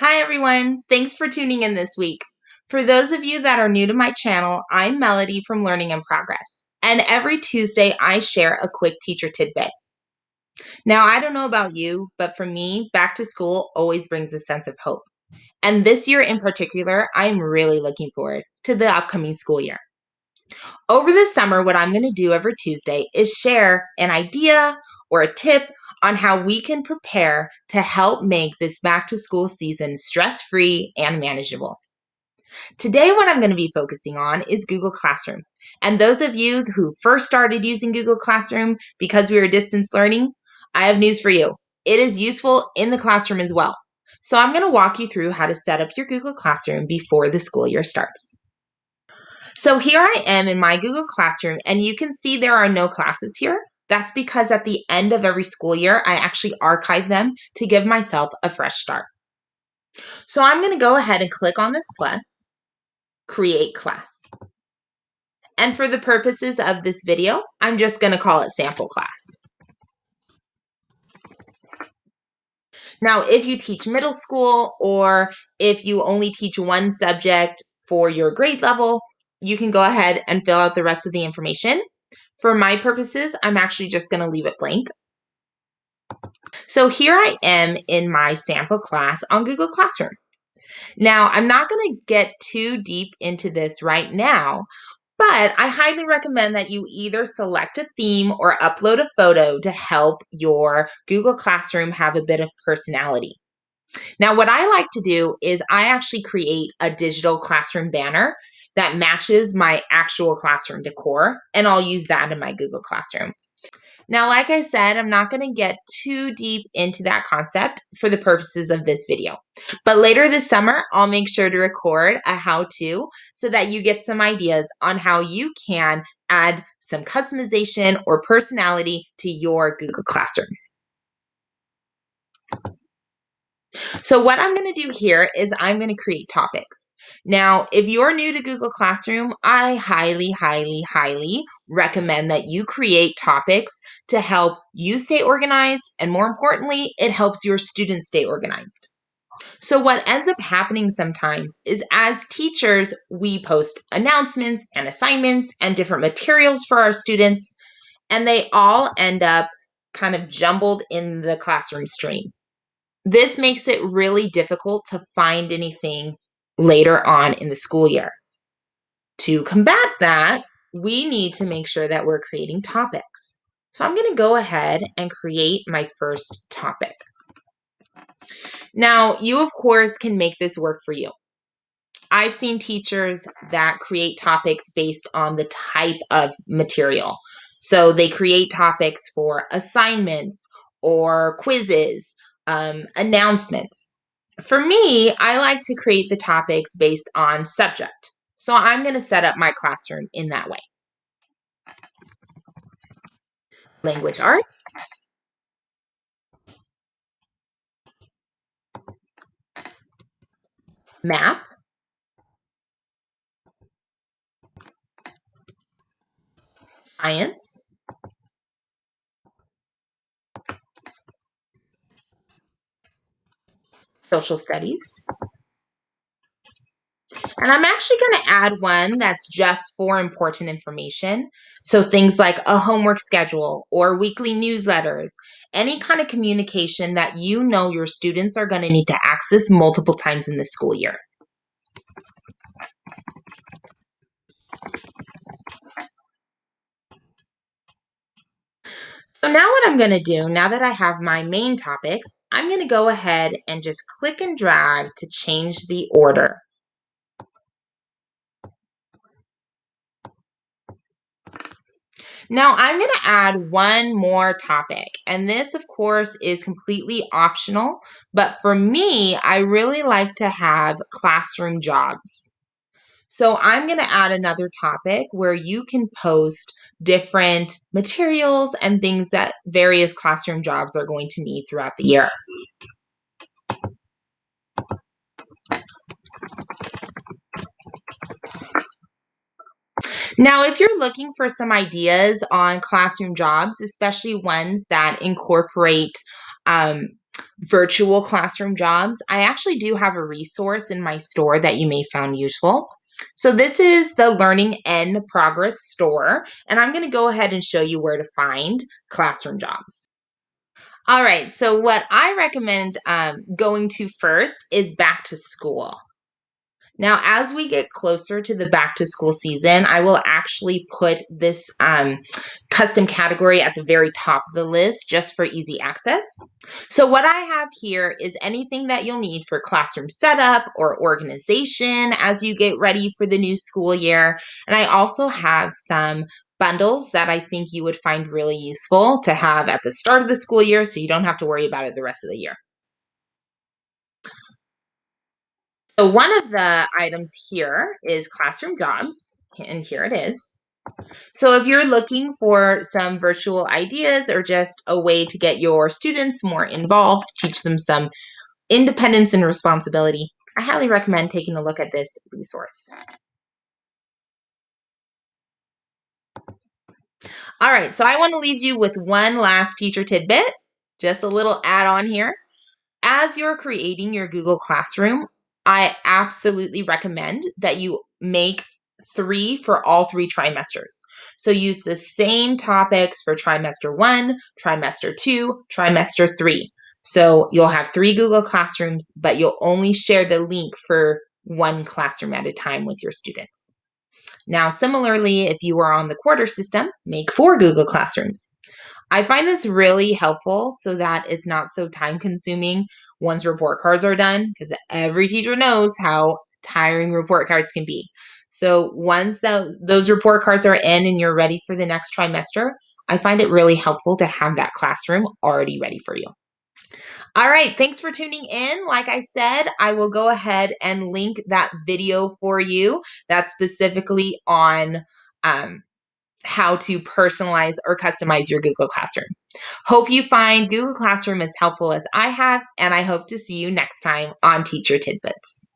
Hi everyone, thanks for tuning in this week. For those of you that are new to my channel, I'm Melody from Learning in Progress, and every Tuesday I share a quick teacher tidbit. Now, I don't know about you, but for me, back to school always brings a sense of hope. And this year in particular, I'm really looking forward to the upcoming school year. Over the summer, what I'm going to do every Tuesday is share an idea or a tip on how we can prepare to help make this back to school season stress-free and manageable. Today, what I'm going to be focusing on is Google Classroom. And those of you who first started using Google Classroom because we were distance learning, I have news for you. It is useful in the classroom as well. So I'm going to walk you through how to set up your Google Classroom before the school year starts. So here I am in my Google Classroom, and you can see there are no classes here. That's because at the end of every school year, I actually archive them to give myself a fresh start. So I'm going to go ahead and click on this plus, create class. And for the purposes of this video, I'm just going to call it sample class. Now, if you teach middle school or if you only teach one subject for your grade level, you can go ahead and fill out the rest of the information. For my purposes, I'm actually just going to leave it blank. So here I am in my sample class on Google Classroom. Now, I'm not going to get too deep into this right now, but I highly recommend that you either select a theme or upload a photo to help your Google Classroom have a bit of personality. Now, what I like to do is I actually create a digital classroom banner that matches my actual classroom decor, and I'll use that in my Google Classroom. Now, like I said, I'm not going to get too deep into that concept for the purposes of this video. But later this summer, I'll make sure to record a how-to so that you get some ideas on how you can add some customization or personality to your Google Classroom. So what I'm going to do here is I'm going to create topics. Now, if you're new to Google Classroom, I highly recommend that you create topics to help you stay organized, and more importantly, it helps your students stay organized. So what ends up happening sometimes is as teachers, we post announcements and assignments and different materials for our students, and they all end up kind of jumbled in the classroom stream. This makes it really difficult to find anything later on in the school year. To combat that, we need to make sure that we're creating topics. So I'm going to go ahead and create my first topic. Now, you of course can make this work for you. I've seen teachers that create topics based on the type of material. So they create topics for assignments or quizzes, announcements. For me, I like to create the topics based on subject. So I'm going to set up my classroom in that way. Language arts, math, science, social studies. And I'm actually going to add one that's just for important information. So things like a homework schedule or weekly newsletters, any kind of communication that you know your students are going to need to access multiple times in the school year. So now what I'm going to do, now that I have my main topics, I'm going to go ahead and just click and drag to change the order. Now I'm going to add one more topic, and this of course is completely optional, but for me, I really like to have classroom jobs. So I'm going to add another topic where you can post different materials and things that various classroom jobs are going to need throughout the year. Now, if you're looking for some ideas on classroom jobs, especially ones that incorporate virtual classroom jobs, I actually do have a resource in my store that you may find useful. So this is the Learning in Progress store, and I'm going to go ahead and show you where to find classroom jobs. All right, so what I recommend going to first is back to school. Now, as we get closer to the back to school season, I will actually put this custom category at the very top of the list just for easy access. So, what I have here is anything that you'll need for classroom setup or organization as you get ready for the new school year. And I also have some bundles that I think you would find really useful to have at the start of the school year so you don't have to worry about it the rest of the year. So one of the items here is classroom jobs, and here it is. So if you're looking for some virtual ideas or just a way to get your students more involved, teach them some independence and responsibility, I highly recommend taking a look at this resource. All right, so I want to leave you with one last teacher tidbit, just a little add on here. As you're creating your Google Classroom, I absolutely recommend that you make 3 for all 3 trimesters. So use the same topics for trimester 1, trimester 2, trimester 3. So you'll have 3 Google Classrooms, but you'll only share the link for one classroom at a time with your students. Now, similarly, if you are on the quarter system, make 4 Google Classrooms. I find this really helpful so that it's not so time consuming once report cards are done, because every teacher knows how tiring report cards can be. So once those report cards are in and you're ready for the next trimester, I find it really helpful to have that classroom already ready for you. All right, thanks for tuning in. Like I said, I will go ahead and link that video for you that's specifically on how to personalize or customize your Google Classroom. Hope you find Google Classroom as helpful as I have, and I hope to see you next time on Teacher Tidbits.